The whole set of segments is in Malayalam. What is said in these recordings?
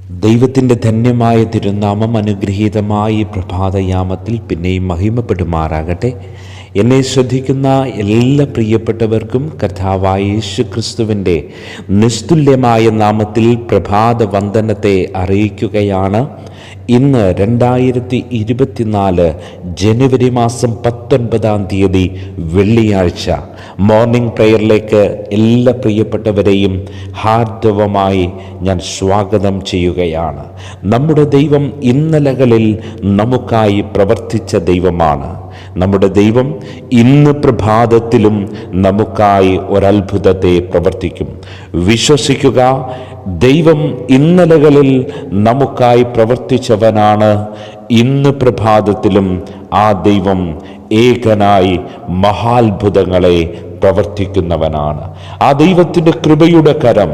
ദൈവത്തിൻ്റെ ധന്യമായ തിരുനാമം അനുഗ്രഹീതമായ ഈ പ്രഭാതയാമത്തിൽ പിന്നെയും മഹിമപ്പെടുമാറാകട്ടെ. എന്നെ ശ്രദ്ധിക്കുന്ന എല്ലാ പ്രിയപ്പെട്ടവർക്കും കർത്താവായ യേശു ക്രിസ്തുവിൻ്റെ നിസ്തുല്യമായ നാമത്തിൽ പ്രഭാത വന്ദനത്തെ അറിയിക്കുകയാണ്. ഇന്ന് 2024 ജനുവരി മാസം 19 വെള്ളിയാഴ്ച. മോർണിംഗ് പ്രെയറിലേക്ക് എല്ലാ പ്രിയപ്പെട്ടവരെയും ഹാർദവമായി ഞാൻ സ്വാഗതം ചെയ്യുകയാണ്. നമ്മുടെ ദൈവം ഇന്നലകളിൽ നമുക്കായി പ്രവർത്തിച്ച ദൈവമാണ്. നമ്മുടെ ദൈവം ഇന്ന് പ്രഭാതത്തിലും നമുക്കായി ഒരത്ഭുതത്തെ പ്രവർത്തിക്കും. വിശ്വസിക്കുക, ദൈവം ഇന്നലകളിൽ നമുക്കായി പ്രവർത്തിച്ചവനാണ്. ഇന്ന് പ്രഭാതത്തിലും ആ ദൈവം ഏകനായി മഹാത്ഭുതങ്ങളെ പ്രവർത്തിക്കുന്നവനാണ്. ആ ദൈവത്തിൻ്റെ കൃപയുടെ കരം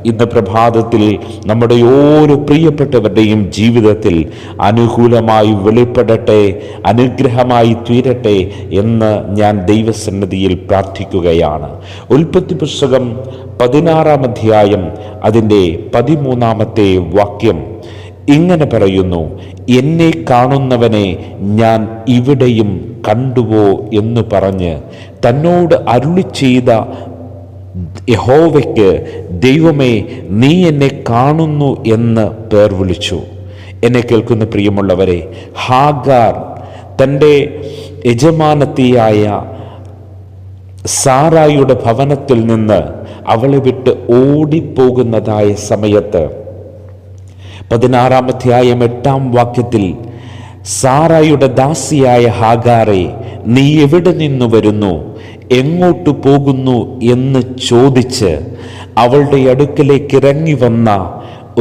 ഇന്ന് പ്രഭാതത്തിൽ നമ്മുടെ ഓരോ പ്രിയപ്പെട്ടവരുടെയും ജീവിതത്തിൽ അനുകൂലമായി വെളിപ്പെടട്ടെ, അനുഗ്രഹമായി തീരട്ടെ എന്ന് ഞാൻ ദൈവസന്നിധിയിൽ പ്രാർത്ഥിക്കുകയാണ്. ഉൽപ്പത്തി പുസ്തകം 16-ാം അധ്യായം അതിൻ്റെ 13-ാമത്തെ വാക്യം ഇങ്ങനെ പറയുന്നു: എന്നെ കാണുന്നവനെ ഞാൻ ഇവിടെയും കണ്ടുവോ എന്ന് പറഞ്ഞ് തന്നോട് അരുളി ചെയ്ത യഹോവയ്ക്ക്, ദൈവമേ, നീ എന്നെ കാണുന്നു എന്ന് പേർ വിളിച്ചു. എന്നെ കേൾക്കുന്ന പ്രിയമുള്ളവരെ, ഹാഗാർ തൻ്റെ യജമാനത്തിയായ സാറായിയുടെ ഭവനത്തിൽ നിന്ന് അവളെ വിട്ട് ഓടിപ്പോകുന്നതായ സമയത്ത് 16-ാം അധ്യായം 8-ാം വാക്യത്തിൽ, സാറായിയുടെ ദാസിയായ ഹാഗാറെ, നീ എവിടെ നിന്ന് വരുന്നു, എങ്ങോട്ട് പോകുന്നു എന്ന് ചോദിച്ച് അവളുടെ അടുക്കലേക്ക് ഇറങ്ങി വന്ന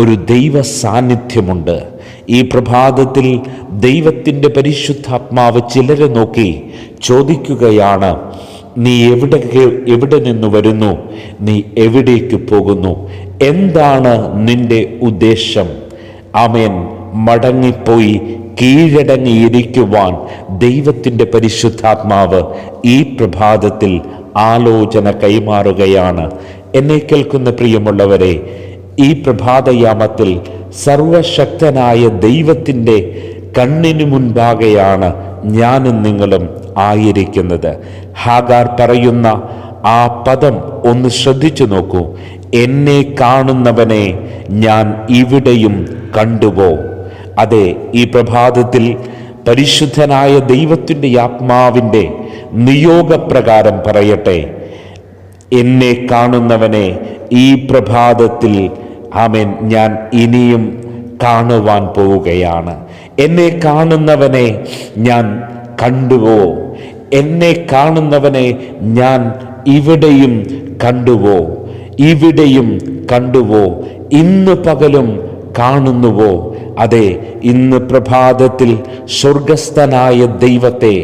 ഒരു ദൈവ സാന്നിധ്യമുണ്ട്. ഈ പ്രഭാതത്തിൽ ദൈവത്തിൻ്റെ പരിശുദ്ധാത്മാവ് ചിലരെ നോക്കി ചോദിക്കുകയാണ്: നീ എവിടെ നിന്ന് വരുന്നു, നീ എവിടേക്ക് പോകുന്നു, എന്താണ് നിന്റെ ഉദ്ദേശം? ആമേൻ. മടങ്ങിപ്പോയി കീഴടങ്ങിയിരിക്കുവാൻ ദൈവത്തിൻ്റെ പരിശുദ്ധാത്മാവ് ഈ പ്രഭാതത്തിൽ ആലോചന കൈമാറുകയാണ്. എന്നെ കേൾക്കുന്ന പ്രിയമുള്ളവരെ, ഈ പ്രഭാതയാമത്തിൽ സർവശക്തനായ ദൈവത്തിൻ്റെ കണ്ണിനു മുൻപാകെയാണ് ഞാനും നിങ്ങളും ആയിരിക്കുന്നത്. ഹാഗാർ പറയുന്ന ആ പദം ഒന്ന് ശ്രദ്ധിച്ചു നോക്കൂ: എന്നെ കാണുന്നവനെ ഞാൻ ഇവിടെയും കണ്ടുവോ? അതെ, ഈ പ്രഭാതത്തിൽ പരിശുദ്ധനായ ദൈവത്തിൻ്റെ ആത്മാവിൻ്റെ നിയോഗപ്രകാരം പറയട്ടെ, എന്നെ കാണുന്നവനെ ഈ പ്രഭാതത്തിൽ ആമേൻ ഞാൻ ഇനിയും കാണുവാൻ പോവുകയാണ്. എന്നെ കാണുന്നവനെ ഞാൻ കണ്ടുവോ? എന്നെ കാണുന്നവനെ ഞാൻ ഇവിടെയും കണ്ടുവോ? ഇവിടെയും കണ്ടുവോ? ഇന്ന് പകലും കാണുന്നുവോ? അതെ, ഇന്ന് പ്രഭാതത്തിൽ സ്വർഗസ്ഥനായ ദൈവത്തെ,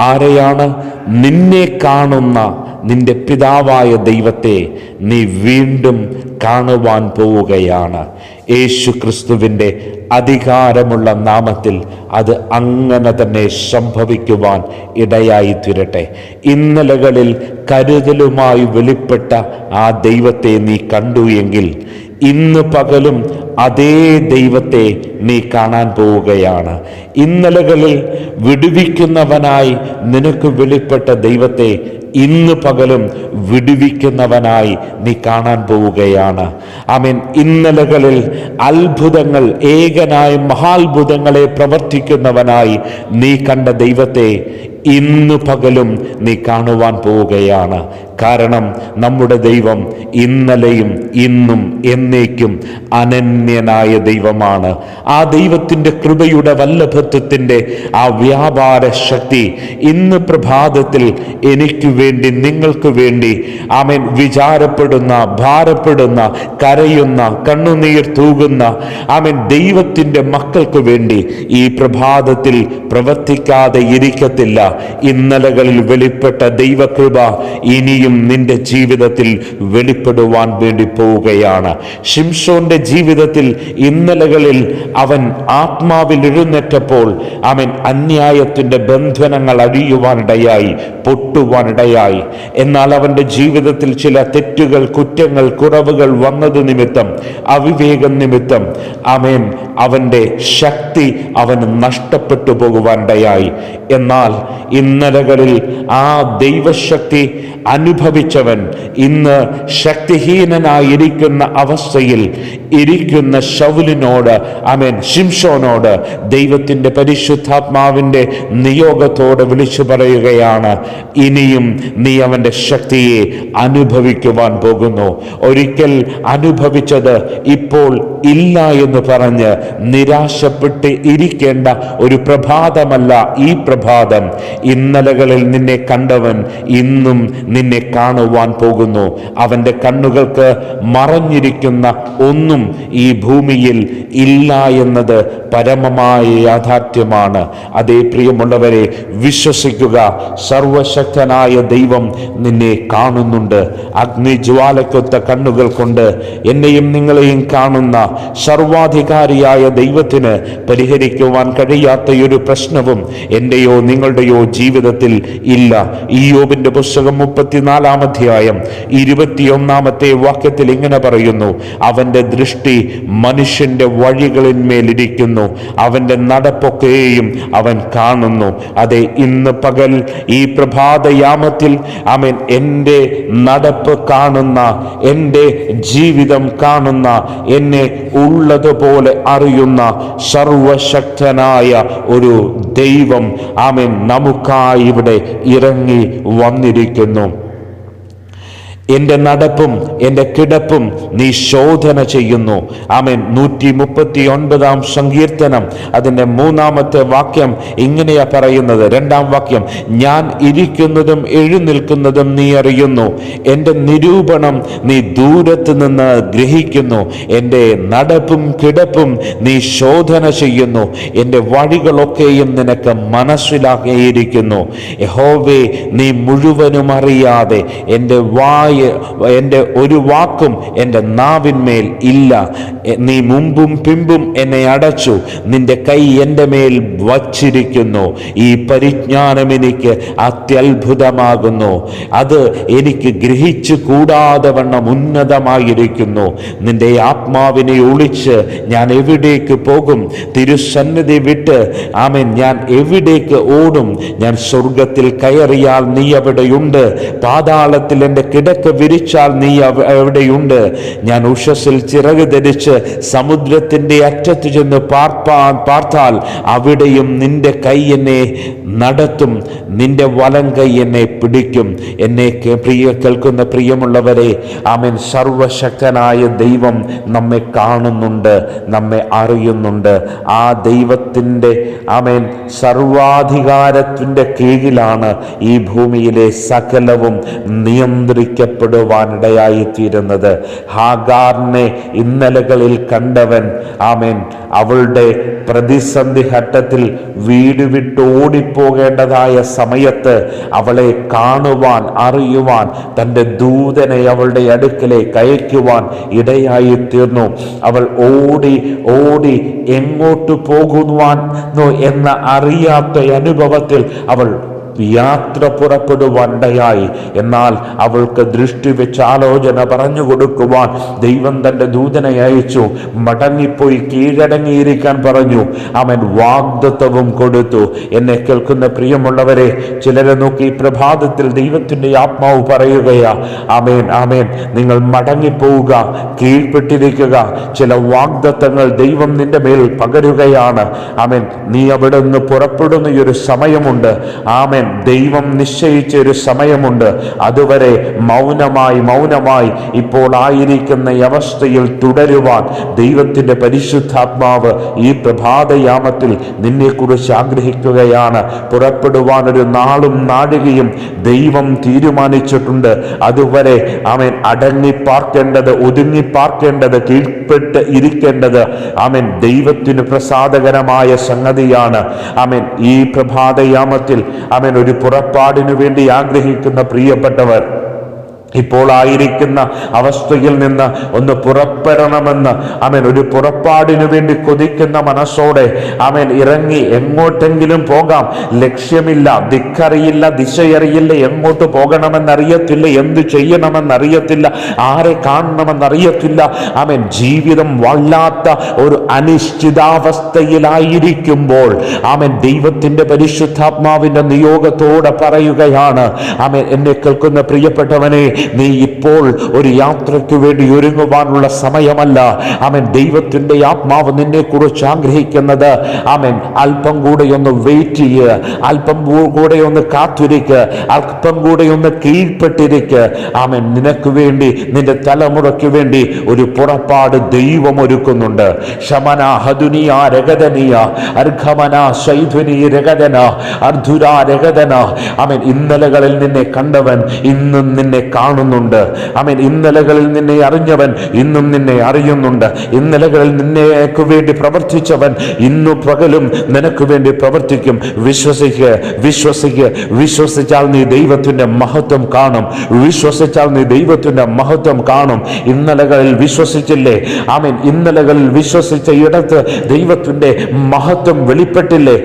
ആരെയാണ്? നിന്നെ കാണുന്ന നിന്റെ പിതാവായ ദൈവത്തെ നീ വീണ്ടും കാണുവാൻ പോവുകയാണ്. യേശു ക്രിസ്തുവിൻ്റെ അധികാരമുള്ള നാമത്തിൽ അത് അങ്ങനെ തന്നെ സംഭവിക്കുവാൻ ഇടയായി തീരട്ടെ. ഇന്നലകളിൽ കരുതലുമായി വെളിപ്പെട്ട ആ ദൈവത്തെ നീ കണ്ടു എങ്കിൽ ഇന്ന് പകലും അതേ ദൈവത്തെ നീ കാണാൻ പോവുകയാണ്. ഇന്നലകളിൽ വിടുവിക്കുന്നവനായി നിനക്ക് വെളിപ്പെട്ട ദൈവത്തെ ഇന്ന് പകലും വിടുവിക്കുന്നവനായി നീ കാണാൻ പോവുകയാണ്. ആമേൻ. ഇന്നലകളിൽ അത്ഭുതങ്ങൾ, ഏകനായ മഹാത്ഭുതങ്ങളെ പ്രവർത്തിക്കുന്നവനായി നീ കണ്ട ദൈവത്തെ ഇന്ന് പകലും നീ കാണുവാൻ പോവുകയാണ്. കാരണം നമ്മുടെ ദൈവം ഇന്നലെയും ഇന്നും എന്നേക്കും അനന്യനായ ദൈവമാണ്. ആ ദൈവത്തിൻ്റെ കൃപയുടെ വല്ലഭത്വത്തിൻ്റെ ആ വ്യാപാര ശക്തി ഇന്ന് പ്രഭാതത്തിൽ എനിക്ക് വേണ്ടി, നിങ്ങൾക്ക് വേണ്ടി ആമേൻ വിചാരപ്പെടുന്ന, ഭാരപ്പെടുന്ന, കരയുന്ന, കണ്ണുനീർ തൂകുന്ന ആമേൻ ദൈവത്തിൻ്റെ മക്കൾക്ക് വേണ്ടി ഈ പ്രഭാതത്തിൽ പ്രവർത്തിക്കാതെ ഇരിക്കത്തില്ല. ഇന്നലകളിൽ വെളിപ്പെട്ട ദൈവകൃപ ഇനിയും ഇനിയും നിന്റെ ജീവിതത്തിൽ വെളിപ്പെടുവാൻ വേണ്ടി പോവുകയാണ്. ശിംശോന്റെ ജീവിതത്തിൽ ഇന്നലകളിൽ അവൻ ആത്മാവിൽ എഴുന്നേറ്റപ്പോൾ അവൻ അന്യായത്തിന്റെ ബന്ധനങ്ങൾ അഴിയുവാനിടയായി, പൊട്ടുവാനിടയായി. എന്നാൽ അവന്റെ ജീവിതത്തിൽ ചില തെറ്റുകൾ, കുറ്റങ്ങൾ, കുറവുകൾ വന്നത് നിമിത്തം, അവിവേകം നിമിത്തം അവന്റെ ശക്തി അവന് നഷ്ടപ്പെട്ടു പോകുവാനിടയായി. എന്നാൽ ഇന്നലകളിൽ ആ ദൈവശക്തി അനുഭവിച്ചവൻ ഇന്ന് ശക്തിഹീനനായിരിക്കുന്ന അവസ്ഥയിൽ ഇരിക്കുന്ന ശൗലിനോട്, ശിംശോനോട് ദൈവത്തിന്റെ പരിശുദ്ധാത്മാവിന്റെ നിയോഗത്തോടെ വിളിച്ചു പറയുകയാണ്, ഇനിയും നീ അവന്റെ ശക്തിയെ അനുഭവിക്കുവാൻ പോകുന്നു. ഒരിക്കൽ അനുഭവിച്ചത് ഇപ്പോൾ ഇല്ല എന്ന് പറഞ്ഞ് നിരാശപ്പെട്ട് ഇരിക്കേണ്ട ഒരു പ്രഭാതമല്ല ഈ പ്രഭാതം. ഇന്നലകളിൽ നിന്നെ കണ്ടവൻ ഇന്നും നിന്നെ കാണുവാൻ പോകുന്നു. അവന്റെ കണ്ണുകൾക്ക് മറഞ്ഞിരിക്കുന്ന ഒന്നും ഈ ഭൂമിയിൽ ഇല്ല എന്നത് പരമമായ യാഥാർത്ഥ്യമാണ്. അതേ പ്രിയമുള്ളവരെ, വിശ്വസിക്കുക, സർവശക്തനായ ദൈവം നിന്നെ കാണുന്നുണ്ട്. അഗ്നിജ്വാലക്കൊത്ത കണ്ണുകൾ കൊണ്ട് എന്നെയും നിങ്ങളെയും കാണുന്ന സർവാധികാരിയായ ദൈവത്തിന് പരിഹരിക്കുവാൻ കഴിയാത്ത ഒരു പ്രശ്നവും എൻ്റെയോ നിങ്ങളുടെയോ ജീവിതത്തിൽ ഇല്ല. ഇയ്യോബിന്റെ പുസ്തകം 34-ാം അധ്യായം 21-ാമത്തെ വാക്യത്തിൽ ഇങ്ങനെ പറയുന്നു, അവന്റെ ദൃഷ്ടി മനുഷ്യന്റെ വഴികളിന്മേലിരിക്കുന്നു, അവന്റെ നടപ്പൊക്കെയും അവൻ കാണുന്നു. അതെ, ഇന്ന് പകൽ ഈ പ്രഭാതയാമത്തിൽ എൻ്റെ നടപ്പ് കാണുന്ന, എൻ്റെ ജീവിതം കാണുന്ന, എന്നെ ഉള്ളതുപോലെ അറിയുന്ന സർവശക്തനായ ഒരു ദൈവം നമുക്കായി ഇവിടെ ഇറങ്ങി വന്നിരിക്കുന്നു. എൻ്റെ നടപ്പും എൻ്റെ കിടപ്പും നീ ശോധന ചെയ്യുന്നു. 139-ാം സങ്കീർത്തനം അതിൻ്റെ 3-ാമത്തെ വാക്യം ഇങ്ങനെയാ പറയുന്നത്. 2-ാം വാക്യം, ഞാൻ ഇരിക്കുന്നതും എഴുന്നേൽക്കുന്നതും നീ അറിയുന്നു, എൻ്റെ നിരൂപണം നീ ദൂരത്ത് നിന്ന് ഗ്രഹിക്കുന്നു. എൻ്റെ നടപ്പും കിടപ്പും നീ ശോധന ചെയ്യുന്നു, എൻ്റെ വഴികളൊക്കെയും നിനക്ക് മനസ്സിലാക്കിയിരിക്കുന്നു. യഹോവേ, നീ മുഴുവനും അറിയാതെ എൻ്റെ ഒരു വാക്കും എൻ്റെ നാവിന്മേൽ ഇല്ല. നീ മുമ്പും പിമ്പും എന്നെ അടച്ചു, നിന്റെ കൈ എൻ്റെ മേൽ വച്ചിരിക്കുന്നു. ഈ പരിജ്ഞാനം എനിക്ക് അത്യത്ഭുതമാകുന്നു, അത് എനിക്ക് ഗ്രഹിച്ചു കൂടാതെ വണ്ണം ഉന്നതമായിരിക്കുന്നു. നിന്റെ ആത്മാവിനെ ഒളിച്ച് ഞാൻ എവിടേക്ക് പോകും? തിരുസന്നിധി വിട്ട് ഞാൻ എവിടേക്ക് ഓടും? ഞാൻ സ്വർഗത്തിൽ കയറിയാൽ നീ അവിടെയുണ്ട്, പാതാളത്തിൽ എൻ്റെ കിടക്ക് വിരിച്ചാൽ നീ എവിടെയുണ്ട്? ഞാൻ ഉഷസ്സിൽ ചിറക് ധരിച്ച് സമുദ്രത്തിന്റെ അറ്റത്ത് ചെന്ന് പാർത്താൽ അവിടെയും നിന്റെ കൈ എന്നെ നടത്തും, നിന്റെ വലം കൈ എന്നെ പിടിക്കും. എന്നെ കേൾക്കുന്ന പ്രിയമുള്ളവരെ, സർവശക്തനായ ദൈവം നമ്മെ കാണുന്നുണ്ട്, നമ്മെ അറിയുന്നുണ്ട്. ആ ദൈവത്തിൻ്റെ സർവാധികാരത്തിൻ്റെ കീഴിലാണ് ഈ ഭൂമിയിലെ സകലവും നിയന്ത്രിക്കപ്പെടുവാനിടയായിത്തീരുന്നത്. ഹാഗാറിനെ ഇന്നലകളിൽ കണ്ടവൻ അവളുടെ പ്രതിസന്ധി ഘട്ടത്തിൽ വീട് വിട്ട് ഓടിപ്പോകേണ്ടതായ സമയത്ത് അവളെ കാണുവാൻ, അറിയുവാൻ തൻ്റെ ദൂതനെ അവളുടെ അടുക്കലേക്ക് അയക്കുവാൻ ഇടയായി തീർന്നു. അവൾ ഓടി ഓടി എങ്ങോട്ട് പോകുവാനോ എന്ന അറിയാത്ത അനുഭവത്തിൽ അവൾ യാത്ര പുറപ്പെടുവാനിടയായി. എന്നാൽ അവൾക്ക് ദൃഷ്ടി വെച്ച് ആലോചന പറഞ്ഞു കൊടുക്കുവാൻ ദൈവം തൻ്റെ ദൂതനെ അയച്ചു. മടങ്ങിപ്പോയി കീഴടങ്ങിയിരിക്കാൻ പറഞ്ഞു. വാഗ്ദത്തവും കൊടുത്തു. എന്നെ കേൾക്കുന്ന പ്രിയമുള്ളവരെ, ചിലരെ നോക്കി ഈ പ്രഭാതത്തിൽ ദൈവത്തിൻ്റെ ആത്മാവ് പറയുകയാ, നിങ്ങൾ മടങ്ങിപ്പോവുക, കീഴ്പ്പെട്ടിരിക്കുക. ചില വാഗ്ദത്തങ്ങൾ ദൈവം നിന്റെ മേൽ പകരുകയാണ്. നീ അവിടെ നിന്ന് പുറപ്പെടുന്ന ഒരു സമയമുണ്ട്. ദൈവം നിശ്ചയിച്ച ഒരു സമയമുണ്ട്. അതുവരെ മൗനമായി ഇപ്പോൾ ആയിരിക്കുന്ന അവസ്ഥയിൽ തുടരുവാൻ ദൈവത്തിന്റെ പരിശുദ്ധാത്മാവ് ഈ പ്രഭാതയാമത്തിൽ നിന്നെക്കുറിച്ച് ആഗ്രഹിക്കുകയാണ്. പുറപ്പെടുവാൻ ഒരു നാളും നാഴികയും ദൈവം തീരുമാനിച്ചിട്ടുണ്ട്. അതുവരെ അടങ്ങിപ്പാർക്കേണ്ടത്, ഒതുങ്ങിപ്പാർക്കേണ്ടത്, കീഴ്പ്പെട്ട് ഇരിക്കേണ്ടത് ദൈവത്തിന് പ്രസാദകരമായ സംഗതിയാണ്. ഈ പ്രഭാതയാമത്തിൽ ഒരു പുറപ്പാടിനു വേണ്ടി ആഗ്രഹിക്കുന്ന പ്രിയപ്പെട്ടവർ, ഇപ്പോൾ ആയിരിക്കുന്ന അവസ്ഥയിൽ നിന്ന് ഒന്ന് പുറപ്പെടണമെന്ന് ഒരു പുറപ്പാടിനു വേണ്ടി കൊതിക്കുന്ന മനസ്സോടെ ഇറങ്ങി എങ്ങോട്ടെങ്കിലും പോകാം. ലക്ഷ്യമില്ല, ദിക്കറിയില്ല, ദിശയറിയില്ല, എങ്ങോട്ട് പോകണമെന്നറിയത്തില്ല, എന്തു ചെയ്യണമെന്നറിയത്തില്ല, ആരെ കാണണമെന്നറിയത്തില്ല. ജീവിതം വല്ലാത്ത ഒരു അനിശ്ചിതാവസ്ഥയിലായിരിക്കുമ്പോൾ ദൈവത്തിന്റെ പരിശുദ്ധാത്മാവിന്റെ നിയോഗത്തോടെ പറയുകയാണ്, എന്നെ കേൾക്കുന്ന പ്രിയപ്പെട്ടവനെ, നീ ഇപ്പോൾ ഒരു യാത്രയ്ക്ക് വേണ്ടി ഒരുങ്ങുവാനുള്ള സമയമല്ല. ദൈവത്തിന്റെ ആത്മാവ് നിന്നെ കുറിച്ച് ആഗ്രഹിക്കുന്നത് അല്പം കൂടെ ഒന്ന് വെയിറ്റ് ചെയ്യുക, അല്പം കൂടെ ഒന്ന് കാത്തിരിക്കുക, അല്പം കൂടെ ഒന്ന് കീഴ്പ്പെട്ടിരിക്കുക. നിനക്ക് വേണ്ടി, നിന്റെ തലമുറയ്ക്ക് വേണ്ടി ഒരു പുറപ്പാട് ദൈവം ഒരുക്കുന്നുണ്ട്. ശമന ഹദുനിയ രഗദനിയ അർഘമന ശൈധുനി രഗദന അർധുര രഗദന. ഇന്നലകളിൽ നിന്നെ കണ്ടവൻ ഇന്നും നിന്നെ കാണുന്നുണ്ട്. ഇന്നലകളിൽ നിന്നെ അറിഞ്ഞവൻ ഇന്നും നിന്നെ അറിയുന്നുണ്ട്. ഇന്നലകളിൽ നിന്നേക്ക് വേണ്ടി പ്രവർത്തിച്ചവൻ ഇന്നു പകലും നിനക്ക് വേണ്ടി പ്രവർത്തിക്കും. വിശ്വസിക്കുക, വിശ്വസിക്കുക. വിശ്വസിച്ചാൽ നീ ദൈവത്തിന്റെ മഹത്വം കാണും. വിശ്വസിച്ചാൽ നീ ദൈവത്തിന്റെ മഹത്വം കാണും. ഇന്നലകളിൽ വിശ്വസിച്ചില്ലേ? ഇന്നലകളിൽ വിശ്വസിച്ച ഇടത്ത് ദൈവത്തിന്റെ മഹത്വം വെളിപ്പെട്ടില്ലേ?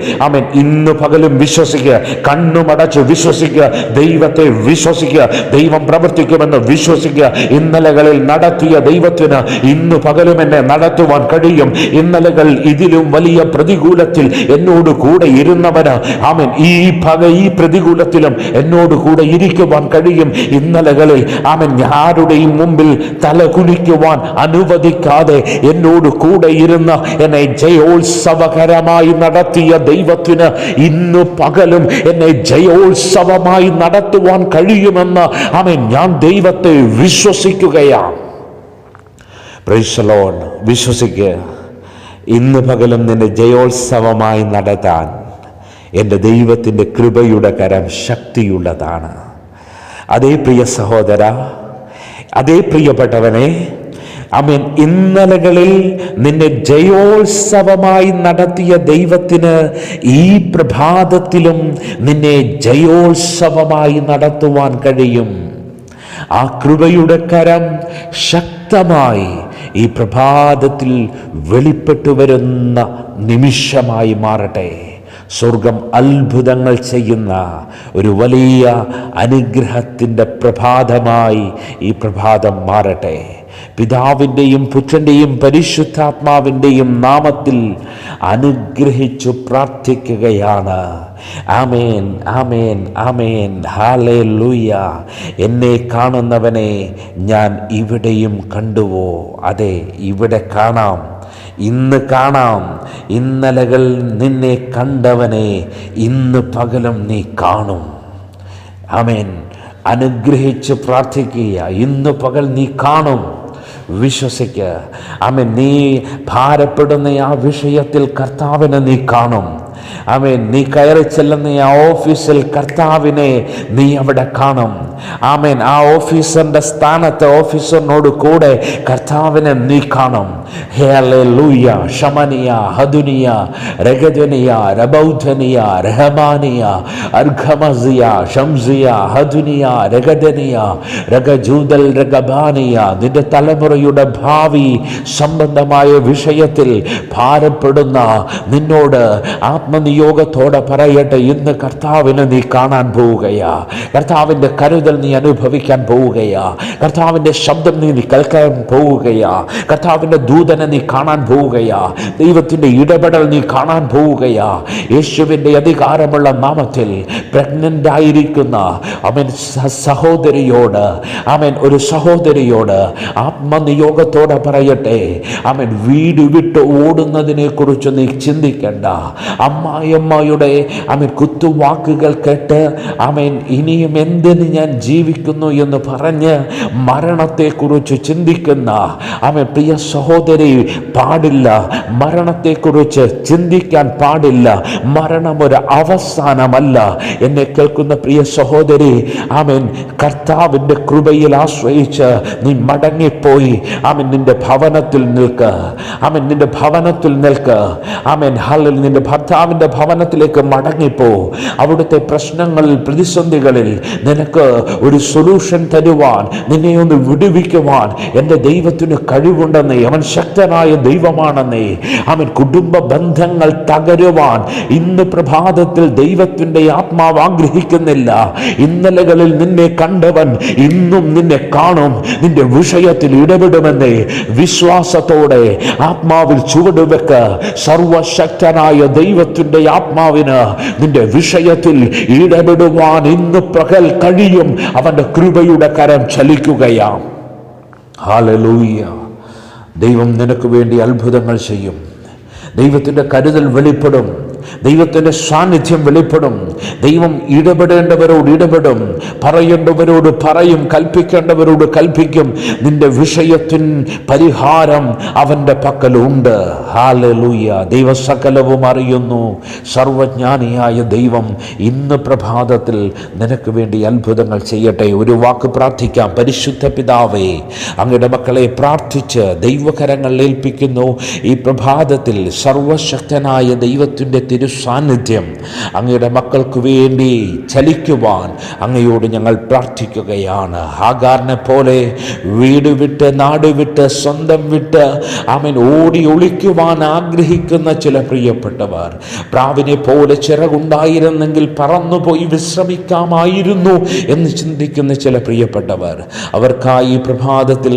ഇന്നു പകലും വിശ്വസിക്കുക, കണ്ണുമടച്ച് വിശ്വസിക്കുക, ദൈവത്തെ വിശ്വസിക്കുക, ദൈവം പ്രവർത്തിക്കുമെന്ന് വിശ്വസിക്കുക. ഇന്നലകളിൽ നടത്തിയ ദൈവത്തിന് ഇന്നു പകലും എന്നെ നടത്തുവാൻ കഴിയും. ഇന്നലകൾ ഇതിലും വലിയ പ്രതികൂലത്തിൽ എന്നോട് കൂടെ ഇരുന്നവന് ഈ പ്രതികൂലത്തിലും എന്നോട് കൂടെ ഇരിക്കുവാൻ കഴിയും. ഇന്നലകളിൽ ആരുടെയും മുമ്പിൽ തല കുനിക്കുവാൻ അനുവദിക്കാതെ എന്നോട് കൂടെ ഇരുന്ന് എന്നെ ജയോത്സവകരമായി നടത്തിയ ദൈവത്തിന് ഇന്നു പകലും എന്നെ ജയോത്സവമായി നടത്തുവാൻ കഴിയുമെന്ന് ഞാൻ ദൈവത്തെ വിശ്വസിക്കുകയാണ്. Praise the Lord. വിശ്വസിക്കുക. ഇന്ന് പകലും നിന്നെ ജയോത്സവമായി നടത്താൻ എൻ്റെ ദൈവത്തിൻ്റെ കൃപയുടെ കരം ശക്തിയുള്ളതാണ്. അതേ പ്രിയ സഹോദര, അതേ പ്രിയപ്പെട്ടവനെ, ഇന്നലകളിൽ നിന്നെ ജയോത്സവമായി നടത്തിയ ദൈവത്തിന് ഈ പ്രഭാതത്തിലും നിന്നെ ജയോത്സവമായി നടത്തുവാൻ കഴിയും. ആ കൃപയുടെ കരം ശക്തമായി ഈ പ്രഭാതത്തിൽ വെളിപ്പെട്ടു വരുന്ന നിമിഷമായി മാറട്ടെ. സ്വർഗം അത്ഭുതങ്ങൾ ചെയ്യുന്ന ഒരു വലിയ അനുഗ്രഹത്തിൻ്റെ പ്രഭാതമായി ഈ പ്രഭാതം മാറട്ടെ. പിതാവിൻ്റെയും പുത്രൻ്റെയും പരിശുദ്ധാത്മാവിൻ്റെയും നാമത്തിൽ അനുഗ്രഹിച്ചു പ്രാർത്ഥിക്കുകയാണ്. ആമേൻ, ആമേൻ, ആമേൻ. ഹല്ലേലൂയ. എന്നെ കാണുന്നവനെ ഞാൻ ഇവിടെയും കണ്ടുവോ? അതെ, ഇവിടെ കാണാം, ഇന്ന് കാണാം. ഇന്നലകൾ നിന്നെ കണ്ടവനെ ഇന്ന് പകലും നീ കാണും. ആമേൻ. അനുഗ്രഹിച്ച് പ്രാർത്ഥിക്കുക. ഇന്ന് പകൽ നീ കാണും. വിശ്വസിക്കുക. നീ ഭാരപ്പെടുന്ന ആ വിഷയത്തിൽ കർത്താവിനെ നീ കാണും. നീ കയറി ചെല്ലുന്ന ആ ഓഫീസിൽ കർത്താവിനെ നീ അവിടെ കാണും. ആ ഓഫീസറിന്റെ സ്ഥാനത്ത് ഓഫീസറിനോട് കൂടെ കർത്താവിനെ നീ കാണും. ഹല്ലേലൂയ. ശമനിയ ഹദുനിയ രഗദനിയ രബൗധനിയ രഹമാനിയ അർഘമസിയ ഷംസിയ ഹദുനിയ രഗദനിയ രഗജൂദൽ രഗബാനിയ. നിന്റെ തലമുറയുടെ ഭാവി സംബന്ധമായ വിഷയത്തിൽ ഭാരപ്പെടുന്ന നിന്നോട് ആത്മനിയോഗത്തോടെ പറയട്ടെ, ഇന്ന് കർത്താവിനെ നീ കാണാൻ പോവുകയാ. കർത്താവിൻ്റെ കരുതൽ നീ അനുഭവിക്കാൻ പോവുകയാ. കർത്താവിൻ്റെ ശബ്ദം നീ കേൾക്കാൻ പോവുകയാ. കർത്താവിൻ്റെ ദൂതനെ നീ കാണാൻ പോവുകയാ. ദൈവത്തിൻ്റെ ഇടപെടൽ നീ കാണാൻ പോവുകയാ. യേശുവിൻ്റെ അധികാരമുള്ള നാമത്തിൽ പ്രഗ്നന്റ് ആയിരിക്കുന്ന സഹോദരിയോട്, ഒരു സഹോദരിയോട് ആത്മനിയോഗത്തോടെ പറയട്ടെ, വീട് വിട്ട് ഓടുന്നതിനെ കുറിച്ച് നീ ചിന്തിക്കണ്ട. അമ്മായിയമ്മയുടെ കുത്തുവാക്കുകൾ കേട്ട് ഇനിയും എന്തിന് ഞാൻ ജീവിക്കുന്നു എന്ന് പറഞ്ഞ് മരണത്തെക്കുറിച്ച് ചിന്തിക്കുന്ന പ്രിയ സഹോദരി പാടില്ല. മരണത്തെക്കുറിച്ച് ചിന്തിക്കാൻ പാടില്ല. മരണം ഒരു അവസാനമല്ല. എന്നെ കേൾക്കുന്ന പ്രിയ സഹോദരി, കർത്താവിൻ്റെ കൃപയിൽ ആശ്രയിച്ച് നീ മടങ്ങിപ്പോയി നിന്റെ ഭവനത്തിൽ നിൽക്ക്. നിന്റെ ഭവനത്തിൽ നിൽക്ക്. നിന്റെ ഭർത്താവ് കർത്താവിൻ്റെ ഭവനത്തിലേക്ക് മടങ്ങിപ്പോ. അവിടുത്തെ പ്രശ്നങ്ങളിൽ, പ്രതിസന്ധികളിൽ നിനക്ക് ഒരു സൊല്യൂഷൻ തരുവാൻ, നിന്നെ ഒന്ന് വിടുവിക്കുവാൻ എൻ്റെ ദൈവത്തിന് കഴിവുണ്ടെന്നേ. അവൻ ശക്തനായ ദൈവമാണെന്നേ. അവൻ കുടുംബ ബന്ധങ്ങൾ തകരുവാൻ ഇന്ന് പ്രഭാതത്തിൽ ദൈവത്തിൻ്റെ ആത്മാവ് ആഗ്രഹിക്കുന്നില്ല. ഇന്നലകളിൽ നിന്നെ കണ്ടവൻ ഇന്നും നിന്നെ കാണും, നിന്റെ വിഷയത്തിൽ ഇടപെടുമെന്നേ. വിശ്വാസത്തോടെ ആത്മാവിൽ ചുവടുവെക്ക്. സർവശക്തനായ ദൈവത്തിൻ്റെ ആത്മാവിന് നിന്റെ വിഷയത്തിൽ ഇടപെടുവാൻ ഇന്ന് പകൽ കഴിയും. അവന്റെ കൃപയുടെ കരം ചലിക്കുകയാം. ഹല്ലേലൂയ. ദൈവം നിനക്ക് വേണ്ടി അത്ഭുതങ്ങൾ ചെയ്യും. ദൈവത്തിൻ്റെ കരുതൽ വെളിപ്പെടും. ദൈവത്തിൻ്റെ സാന്നിധ്യം വെളിപ്പെടും. ദൈവം ഇടപെടേണ്ടവരോട് ഇടപെടും, പറയേണ്ടവരോട് പറയും, കൽപ്പിക്കേണ്ടവരോട് കൽപ്പിക്കും. നിന്റെ വിഷയത്തിന് പരിഹാരം അവൻ്റെ പക്കലുണ്ട്. ഹല്ലേലൂയ. ദൈവസകലവും അറിയുന്നു. സർവജ്ഞാനിയായ ദൈവം ഇന്ന് പ്രഭാതത്തിൽ നിനക്ക് വേണ്ടി അത്ഭുതങ്ങൾ ചെയ്യട്ടെ. ഒരു വാക്ക് പ്രാർത്ഥിക്കാം. പരിശുദ്ധ പിതാവേ, അങ്ങയുടെ മക്കളെ പ്രാർത്ഥിച്ച് ദൈവകരങ്ങളിൽ ഏൽപ്പിക്കുന്നു. ഈ പ്രഭാതത്തിൽ സർവശക്തനായ ദൈവത്തിൻ്റെ തിരുസാന്നിധ്യം അങ്ങയുടെ മക്കൾക്ക് വേണ്ടി ചലിക്കുവാൻ അങ്ങയോട് ഞങ്ങൾ പ്രാർത്ഥിക്കുകയാണ്. ഹാഗാറിനെ പോലെ വീട് വിട്ട്, നാട് വിട്ട്, സ്വന്തം വിട്ട് അവൻ ഓടി ഒളിക്കുവാൻ ആഗ്രഹിക്കുന്ന ചില പ്രിയപ്പെട്ടവർ, പ്രാവിനെ പോലെ ചിറകുണ്ടായിരുന്നെങ്കിൽ പറന്നുപോയി വിശ്രമിക്കാമായിരുന്നു എന്ന് ചിന്തിക്കുന്ന ചില പ്രിയപ്പെട്ടവർ, അവർക്കായി ഈ പ്രഭാതത്തിൽ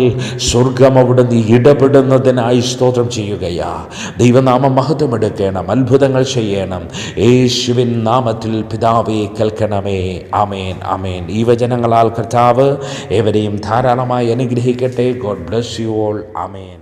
സ്വർഗം അവിടുന്ന് ഇടപെടുന്നതിനായി സ്തോത്രം ചെയ്യുകയാ. ദൈവനാമം മഹത്വമെടുക്കണം, അത്ഭുതങ്ങൾ ചെയ്യണം. യേശുവിൻ നാമത്തിൽ പിതാവേ കേൾക്കണമേ. ആമേൻ, ആമേൻ. ഈ വചനങ്ങളാൽ കർത്താവ് ഏവരെയും ധാരാളമായി അനുഗ്രഹിക്കട്ടെ. God bless you all. Amen.